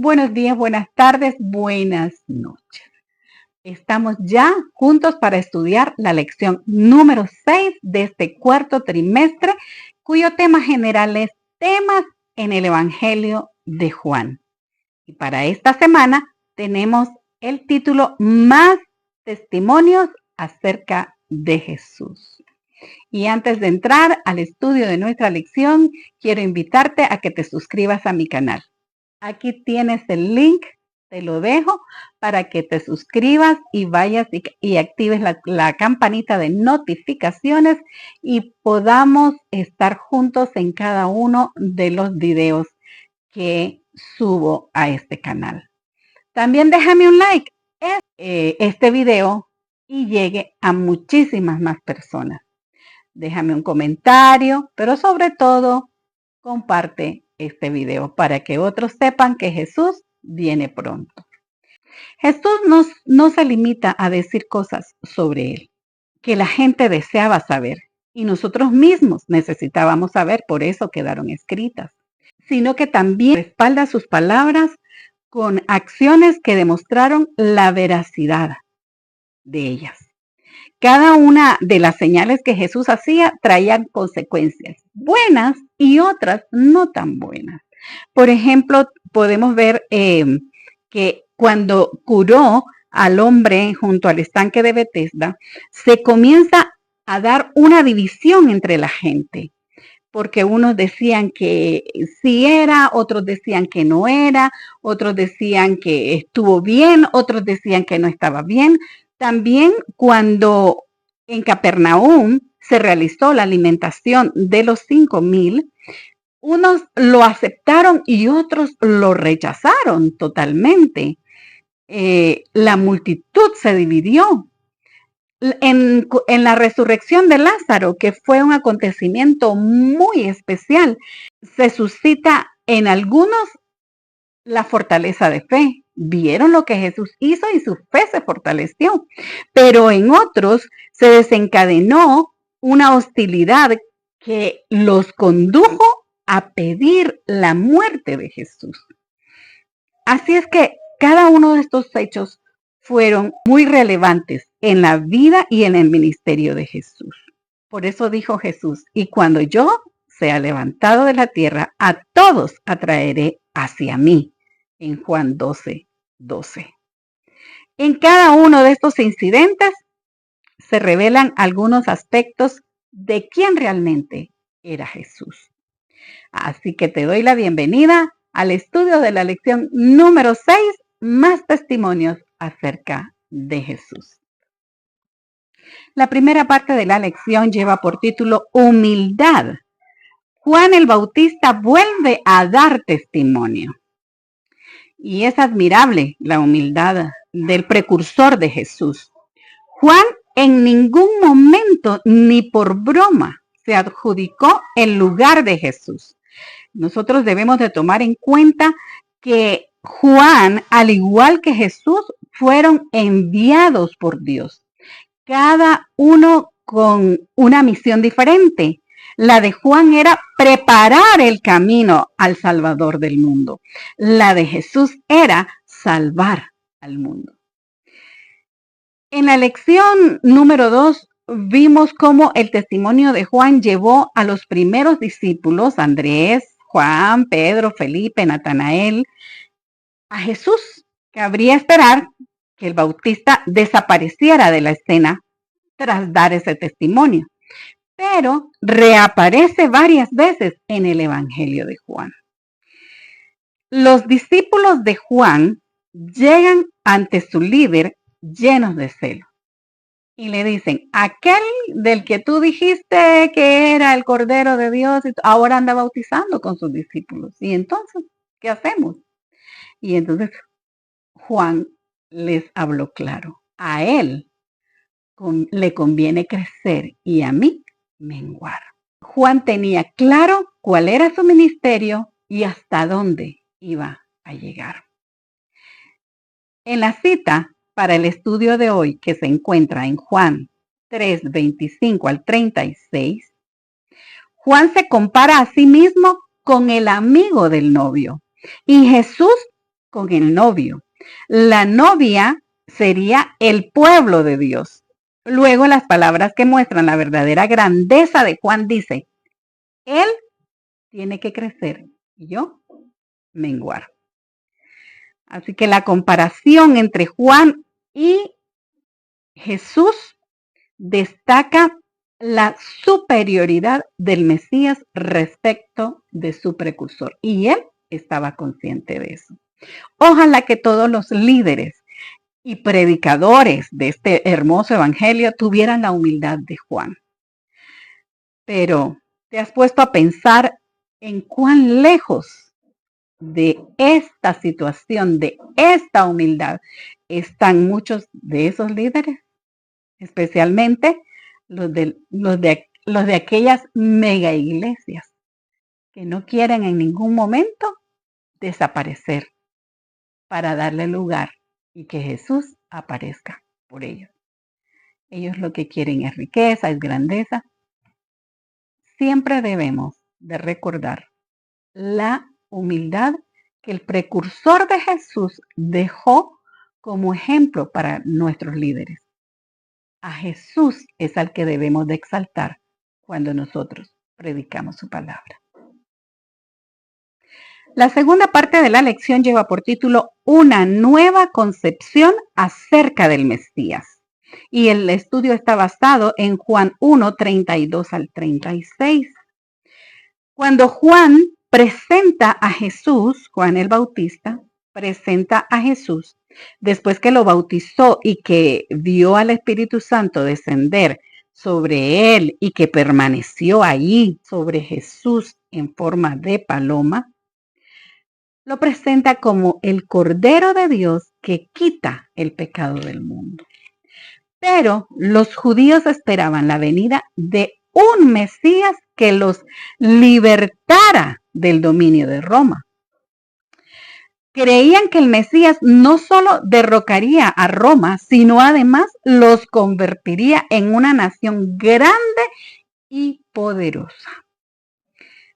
Buenos días, buenas tardes, buenas noches. Estamos ya juntos para estudiar la lección número 6 de este cuarto trimestre, cuyo tema general es temas en el Evangelio de Juan. Y para esta semana tenemos el título Más testimonios acerca de Jesús. Y antes de entrar al estudio de nuestra lección, quiero invitarte a que te suscribas a mi canal. Aquí tienes el link, te lo dejo para que te suscribas y vayas y actives la campanita de notificaciones y podamos estar juntos en cada uno de los videos que subo a este canal. También déjame un like este video y llegue a muchísimas más personas. Déjame un comentario, pero sobre todo, comparte este video para que otros sepan que Jesús viene pronto. Jesús no se limita a decir cosas sobre él que la gente deseaba saber y nosotros mismos necesitábamos saber, por eso quedaron escritas, sino que también respalda sus palabras con acciones que demostraron la veracidad de ellas. Cada una de las señales que Jesús hacía traían consecuencias buenas y otras no tan buenas. Por ejemplo, podemos ver que cuando curó al hombre junto al estanque de Betesda, se comienza a dar una división entre la gente, porque unos decían que sí era, otros decían que no era, otros decían que estuvo bien, otros decían que no estaba bien. También cuando en Capernaum se realizó la alimentación de los 5,000, unos lo aceptaron y otros lo rechazaron totalmente. La multitud se dividió. En la resurrección de Lázaro, que fue un acontecimiento muy especial, se suscita en algunos la fortaleza de fe. Vieron lo que Jesús hizo y su fe se fortaleció, pero en otros se desencadenó una hostilidad que los condujo a pedir la muerte de Jesús. Así es que cada uno de estos hechos fueron muy relevantes en la vida y en el ministerio de Jesús. Por eso dijo Jesús, y cuando yo sea levantado de la tierra, a todos atraeré hacia mí. En Juan 12:12. En cada uno de estos incidentes se revelan algunos aspectos de quién realmente era Jesús. Así que te doy la bienvenida al estudio de la lección número 6, más testimonios acerca de Jesús. La primera parte de la lección lleva por título Humildad. Juan el Bautista vuelve a dar testimonio. Y es admirable la humildad del precursor de Jesús. Juan en ningún momento ni por broma se adjudicó el lugar de Jesús. Nosotros debemos de tomar en cuenta que Juan, al igual que Jesús, fueron enviados por Dios. Cada uno con una misión diferente. La de Juan era preparar el camino al Salvador del mundo. La de Jesús era salvar al mundo. En la lección número 2 vimos cómo el testimonio de Juan llevó a los primeros discípulos, Andrés, Juan, Pedro, Felipe, Natanael, a Jesús. Cabría esperar que el Bautista desapareciera de la escena tras dar ese testimonio, pero reaparece varias veces en el Evangelio de Juan. Los discípulos de Juan llegan ante su líder llenos de celo y le dicen, aquel del que tú dijiste que era el Cordero de Dios, ahora anda bautizando con sus discípulos. Y entonces, ¿qué hacemos? Y entonces Juan les habló claro. A él le conviene crecer y a mí menguar. Juan tenía claro cuál era su ministerio y hasta dónde iba a llegar. En la cita para el estudio de hoy, que se encuentra en Juan 3:25 al 36, Juan se compara a sí mismo con el amigo del novio y Jesús con el novio. La novia sería el pueblo de Dios. Luego las palabras que muestran la verdadera grandeza de Juan dice, él tiene que crecer y yo menguar. Así que la comparación entre Juan y Jesús destaca la superioridad del Mesías respecto de su precursor. Y él estaba consciente de eso. Ojalá que todos los líderes y predicadores de este hermoso evangelio tuvieran la humildad de Juan. Pero, ¿te has puesto a pensar en cuán lejos de esta situación, de esta humildad, están muchos de esos líderes? Especialmente los de aquellas mega iglesias que no quieren en ningún momento desaparecer para darle lugar y que Jesús aparezca por ellos. Ellos lo que quieren es riqueza, es grandeza. Siempre debemos de recordar la humildad que el precursor de Jesús dejó como ejemplo para nuestros líderes. A Jesús es al que debemos de exaltar cuando nosotros predicamos su palabra. La segunda parte de la lección lleva por título Una nueva concepción acerca del Mesías. Y el estudio está basado en Juan 1, 32 al 36. Cuando Juan presenta a Jesús, Juan el Bautista, presenta a Jesús, después que lo bautizó y que vio al Espíritu Santo descender sobre él y que permaneció allí sobre Jesús en forma de paloma, lo presenta como el Cordero de Dios que quita el pecado del mundo. Pero los judíos esperaban la venida de un Mesías que los libertara del dominio de Roma. Creían que el Mesías no solo derrocaría a Roma, sino además los convertiría en una nación grande y poderosa.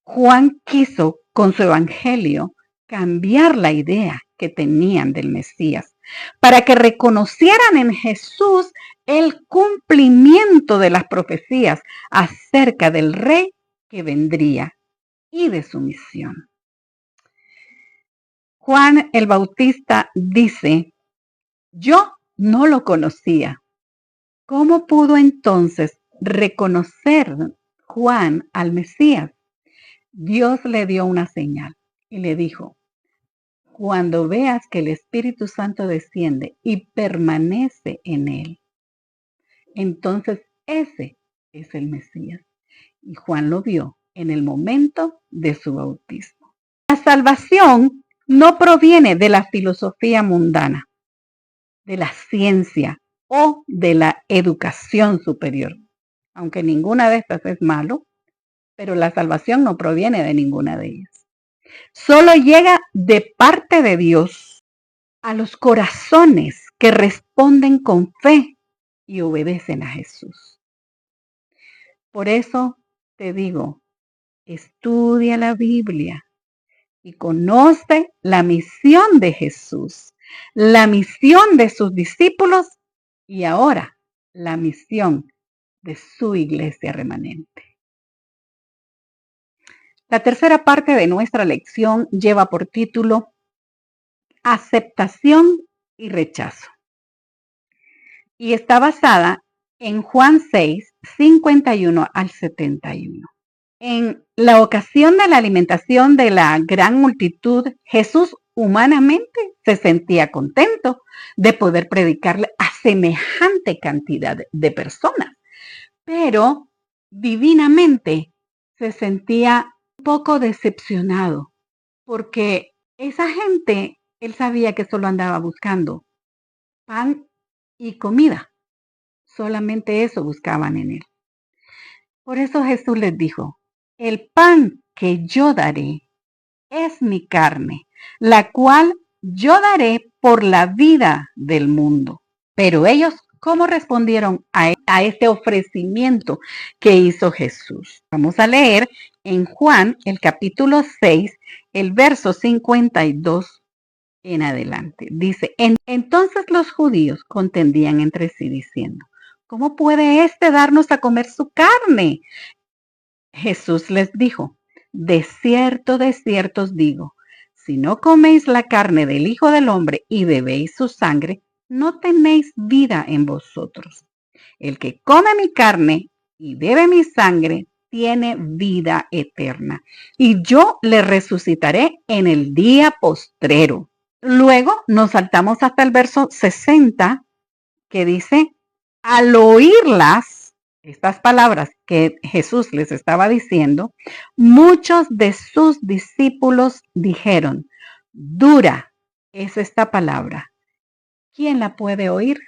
Juan quiso con su evangelio cambiar la idea que tenían del Mesías para que reconocieran en Jesús el cumplimiento de las profecías acerca del rey que vendría y de su misión. Juan el Bautista dice, yo no lo conocía. ¿Cómo pudo entonces reconocer Juan al Mesías? Dios le dio una señal y le dijo, cuando veas que el Espíritu Santo desciende y permanece en él, entonces ese es el Mesías. Y Juan lo vio en el momento de su bautismo. La salvación no proviene de la filosofía mundana, de la ciencia o de la educación superior. Aunque ninguna de estas es malo, pero la salvación no proviene de ninguna de ellas. Solo llega de parte de Dios a los corazones que responden con fe y obedecen a Jesús. Por eso te digo, estudia la Biblia y conoce la misión de Jesús, la misión de sus discípulos y ahora la misión de su iglesia remanente. La tercera parte de nuestra lección lleva por título Aceptación y rechazo. Y está basada en Juan 6, 51 al 71. En la ocasión de la alimentación de la gran multitud, Jesús humanamente se sentía contento de poder predicarle a semejante cantidad de personas, pero divinamente se sentía un poco decepcionado porque esa gente, él sabía que solo andaba buscando pan y comida, solamente eso buscaban en él. Por eso Jesús les dijo, el pan que yo daré es mi carne, la cual yo daré por la vida del mundo. Pero ellos, ¿cómo respondieron a este ofrecimiento que hizo Jesús? Vamos a leer en Juan, el capítulo 6, el verso 52 en adelante. Dice, entonces los judíos contendían entre sí diciendo, ¿cómo puede éste darnos a comer su carne? Jesús les dijo, de cierto os digo, si no coméis la carne del Hijo del Hombre y bebéis su sangre, no tenéis vida en vosotros. El que come mi carne y bebe mi sangre tiene vida eterna, y yo le resucitaré en el día postrero. Luego nos saltamos hasta el verso 60, que dice, al oírlas, estas palabras que Jesús les estaba diciendo, muchos de sus discípulos dijeron, dura es esta palabra. ¿Quién la puede oír?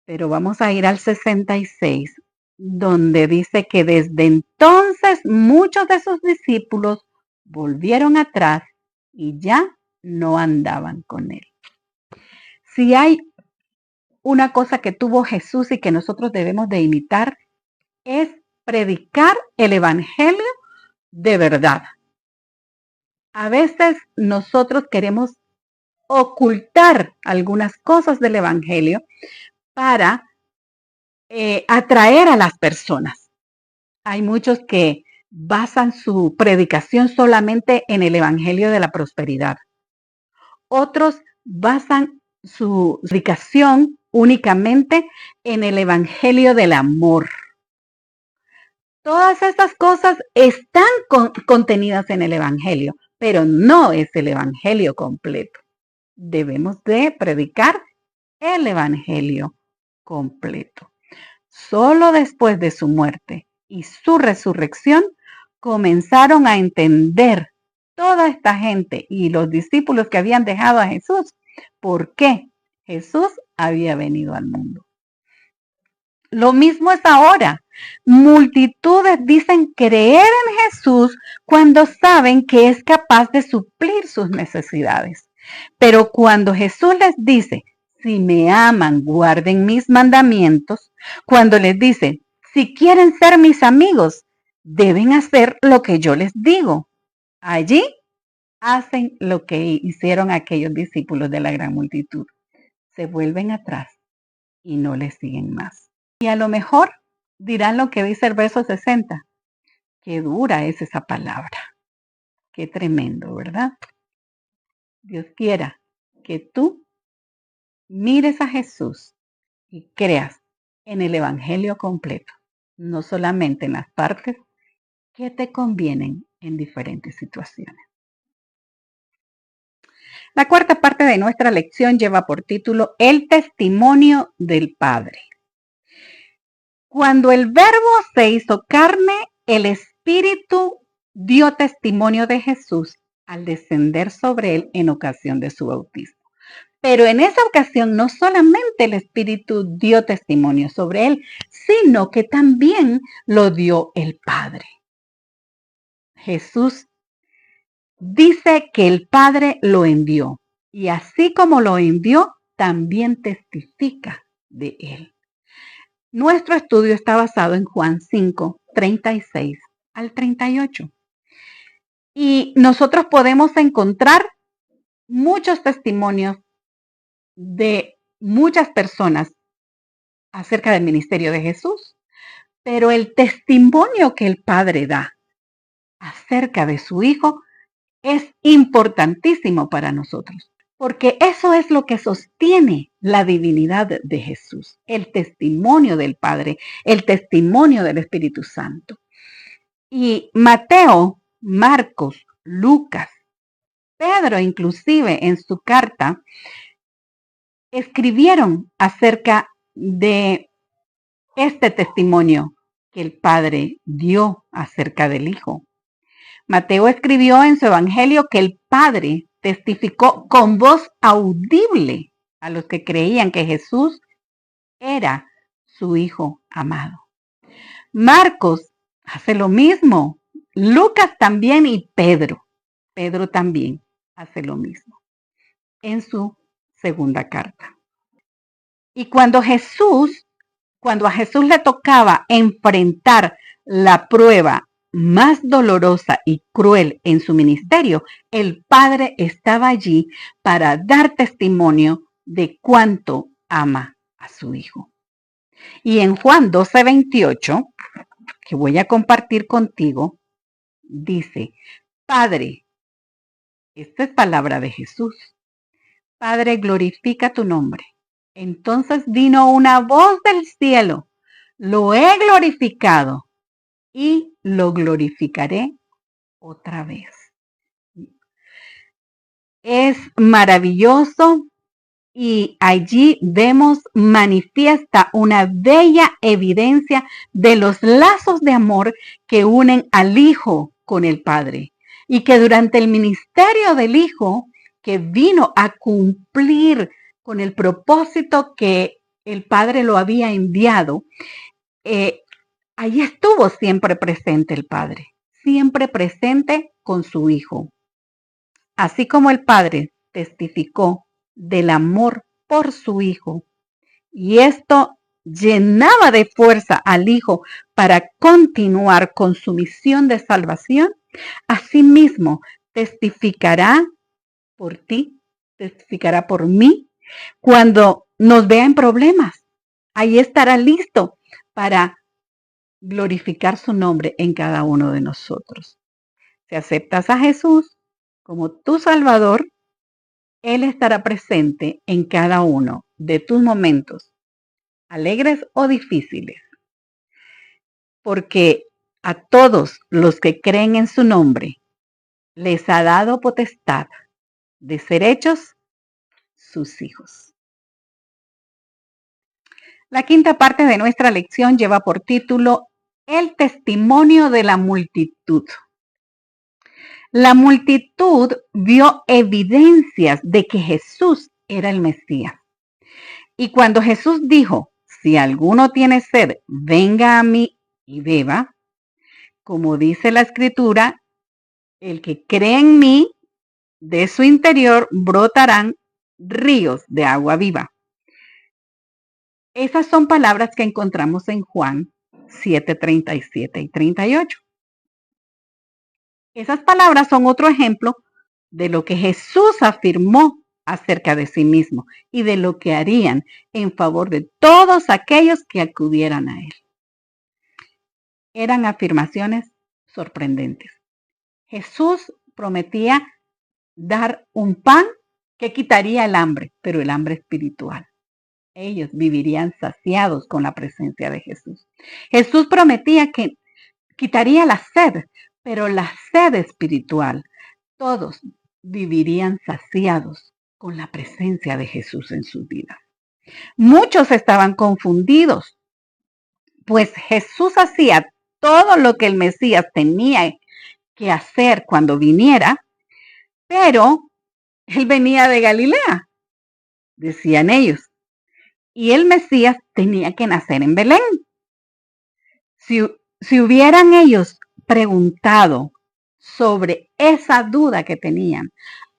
Pero vamos a ir al 66, donde dice que desde entonces muchos de sus discípulos volvieron atrás y ya no andaban con él. Si hay una cosa que tuvo Jesús y que nosotros debemos de imitar, es predicar el evangelio de verdad. A veces nosotros queremos ocultar algunas cosas del evangelio para atraer a las personas. Hay muchos que basan su predicación solamente en el evangelio de la prosperidad. Otros basan su predicación únicamente en el evangelio del amor. Todas estas cosas están contenidas en el evangelio, pero no es el evangelio completo. Debemos de predicar el evangelio completo. Solo después de su muerte y su resurrección comenzaron a entender toda esta gente y los discípulos que habían dejado a Jesús por qué Jesús había venido al mundo. Lo mismo es ahora. Multitudes dicen creer en Jesús cuando saben que es capaz de suplir sus necesidades. Pero cuando Jesús les dice, si me aman, guarden mis mandamientos, cuando les dice, si quieren ser mis amigos, deben hacer lo que yo les digo. Allí hacen lo que hicieron aquellos discípulos de la gran multitud. Se vuelven atrás y no les siguen más. Y a lo mejor dirán lo que dice el verso 60. Qué dura es esa palabra. Qué tremendo, ¿verdad? Dios quiera que tú mires a Jesús y creas en el evangelio completo, no solamente en las partes que te convienen en diferentes situaciones. La cuarta parte de nuestra lección lleva por título El testimonio del Padre. Cuando el Verbo se hizo carne, el Espíritu dio testimonio de Jesús al descender sobre él en ocasión de su bautismo. Pero en esa ocasión no solamente el Espíritu dio testimonio sobre él, sino que también lo dio el Padre. Jesús dice que el Padre lo envió y así como lo envió, también testifica de él. Nuestro estudio está basado en Juan 5, 36 al 38. Y nosotros podemos encontrar muchos testimonios de muchas personas acerca del ministerio de Jesús, pero el testimonio que el Padre da acerca de su Hijo es importantísimo para nosotros, porque eso es lo que sostiene la divinidad de Jesús, el testimonio del Padre, el testimonio del Espíritu Santo. Y Mateo, Marcos, Lucas, Pedro inclusive en su carta escribieron acerca de este testimonio que el Padre dio acerca del Hijo. Mateo escribió en su evangelio que el Padre testificó con voz audible a los que creían que Jesús era su Hijo amado. Marcos hace lo mismo, Lucas también y Pedro también hace lo mismo en su segunda carta. Y cuando a Jesús le tocaba enfrentar la prueba más dolorosa y cruel en su ministerio, el Padre estaba allí para dar testimonio de cuánto ama a su Hijo. Y en Juan 12:28, que voy a compartir contigo, dice, Padre, esta es palabra de Jesús, Padre, glorifica tu nombre. Entonces vino una voz del cielo, lo he glorificado y lo glorificaré otra vez. Es maravilloso y allí vemos manifiesta una bella evidencia de los lazos de amor que unen al Hijo con el Padre y que durante el ministerio del Hijo que vino a cumplir con el propósito que el Padre lo había enviado, allí estuvo siempre presente el Padre, siempre presente con su Hijo. Así como el Padre testificó del amor por su Hijo, y esto llenaba de fuerza al Hijo para continuar con su misión de salvación, asimismo testificará por ti, testificará por mí, cuando nos vea en problemas. Ahí estará listo para glorificar su nombre en cada uno de nosotros. Si aceptas a Jesús como tu Salvador, Él estará presente en cada uno de tus momentos, alegres o difíciles, porque a todos los que creen en su nombre, les ha dado potestad de ser hechos sus hijos. La quinta parte de nuestra lección lleva por título El testimonio de la multitud. La multitud vio evidencias de que Jesús era el Mesías. Y cuando Jesús dijo, si alguno tiene sed, venga a mí y beba, como dice la Escritura, el que cree en mí, de su interior brotarán ríos de agua viva. Esas son palabras que encontramos en Juan 7:37 y 38. Esas palabras son otro ejemplo de lo que Jesús afirmó acerca de sí mismo y de lo que harían en favor de todos aquellos que acudieran a Él. Eran afirmaciones sorprendentes. Jesús prometía dar un pan que quitaría el hambre, pero el hambre espiritual. Ellos vivirían saciados con la presencia de Jesús. Jesús prometía que quitaría la sed, pero la sed espiritual. Todos vivirían saciados con la presencia de Jesús en sus vidas. Muchos estaban confundidos, pues Jesús hacía todo lo que el Mesías tenía que hacer cuando viniera, pero él venía de Galilea, decían ellos, y el Mesías tenía que nacer en Belén. Si hubieran ellos preguntado sobre esa duda que tenían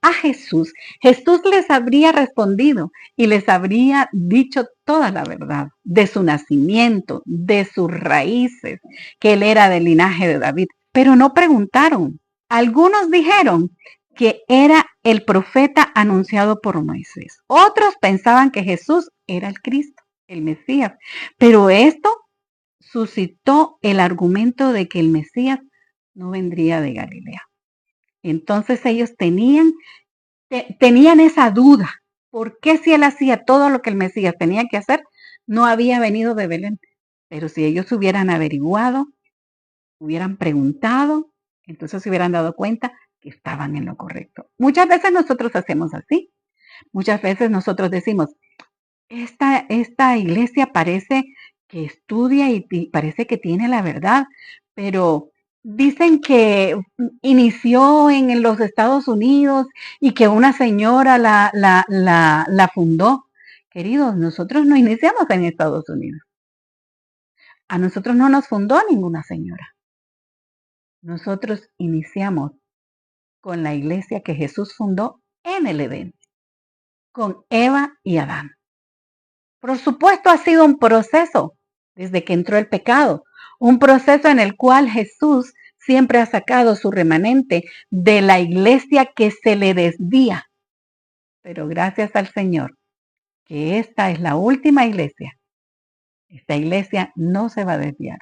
a Jesús, Jesús les habría respondido y les habría dicho toda la verdad de su nacimiento, de sus raíces, que él era del linaje de David, pero no preguntaron. Algunos dijeron que era el profeta anunciado por Moisés. Otros pensaban que Jesús era el Cristo, el Mesías, pero esto suscitó el argumento de que el Mesías no vendría de Galilea. Entonces ellos tenían esa duda. ¿Por qué si él hacía todo lo que el Mesías tenía que hacer, no había venido de Belén? Pero si ellos hubieran averiguado, hubieran preguntado, entonces se hubieran dado cuenta que estaban en lo correcto. Muchas veces nosotros hacemos así. Muchas veces nosotros decimos, esta iglesia parece que estudia y parece que tiene la verdad, pero dicen que inició en los Estados Unidos y que una señora la fundó. Queridos, nosotros no iniciamos en Estados Unidos. A nosotros no nos fundó ninguna señora. Nosotros iniciamos con la iglesia que Jesús fundó en el Edén, con Eva y Adán. Por supuesto, ha sido un proceso desde que entró el pecado, un proceso en el cual Jesús siempre ha sacado su remanente de la iglesia que se le desvía. Pero gracias al Señor, que esta es la última iglesia. Esta iglesia no se va a desviar.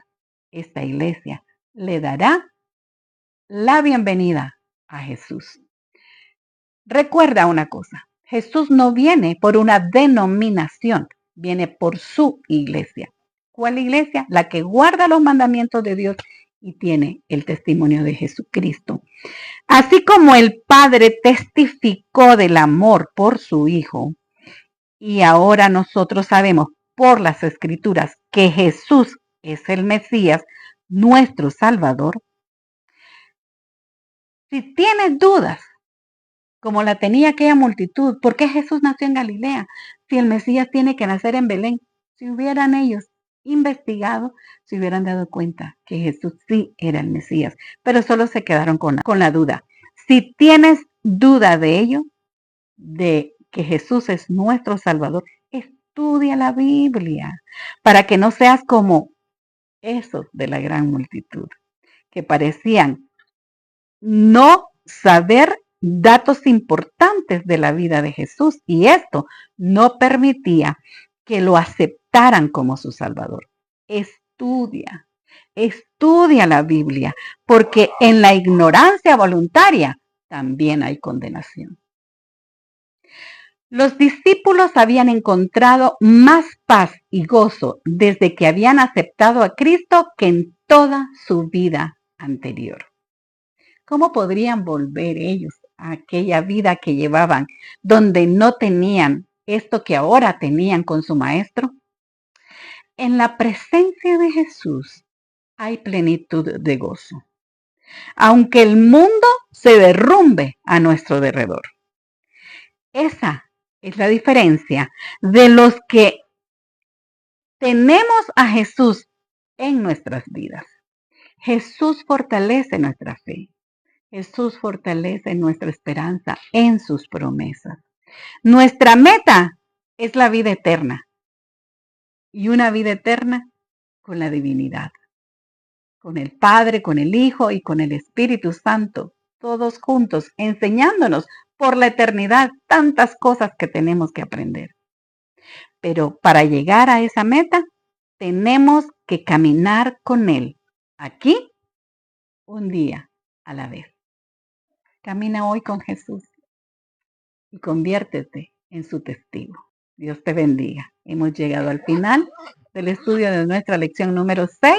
Esta iglesia le dará la bienvenida a Jesús. Recuerda una cosa, Jesús no viene por una denominación, viene por su iglesia. ¿Cuál iglesia? La que guarda los mandamientos de Dios y tiene el testimonio de Jesucristo. Así como el Padre testificó del amor por su Hijo, y ahora nosotros sabemos por las Escrituras que Jesús es el Mesías, nuestro Salvador. Si tienes dudas, como la tenía aquella multitud, ¿por qué Jesús nació en Galilea? Si el Mesías tiene que nacer en Belén. Si hubieran ellos investigado, se hubieran dado cuenta que Jesús sí era el Mesías, pero solo se quedaron con la duda. Si tienes duda de ello, de que Jesús es nuestro Salvador, estudia la Biblia para que no seas como esos de la gran multitud que parecían no saber datos importantes de la vida de Jesús y esto no permitía que lo aceptaran como su Salvador. Estudia la Biblia, porque en la ignorancia voluntaria también hay condenación. Los discípulos habían encontrado más paz y gozo desde que habían aceptado a Cristo que en toda su vida anterior. ¿Cómo podrían volver ellos a aquella vida que llevaban, donde no tenían esto que ahora tenían con su Maestro? En la presencia de Jesús hay plenitud de gozo, aunque el mundo se derrumbe a nuestro derredor. Esa es la diferencia de los que tenemos a Jesús en nuestras vidas. Jesús fortalece nuestra fe. Jesús fortalece nuestra esperanza en sus promesas. Nuestra meta es la vida eterna y una vida eterna con la divinidad, con el Padre, con el Hijo y con el Espíritu Santo, todos juntos, enseñándonos por la eternidad tantas cosas que tenemos que aprender. Pero para llegar a esa meta, tenemos que caminar con Él, aquí, un día a la vez. Camina hoy con Jesús y conviértete en su testigo. Dios te bendiga. Hemos llegado al final del estudio de nuestra lección número 6.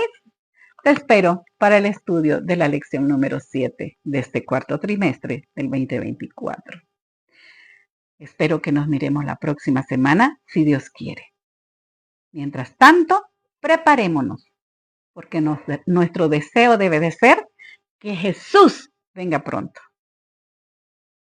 Te espero para el estudio de la lección número 7 de este cuarto trimestre del 2024. Espero que nos miremos la próxima semana, si Dios quiere. Mientras tanto, preparémonos, porque nuestro deseo debe de ser que Jesús venga pronto.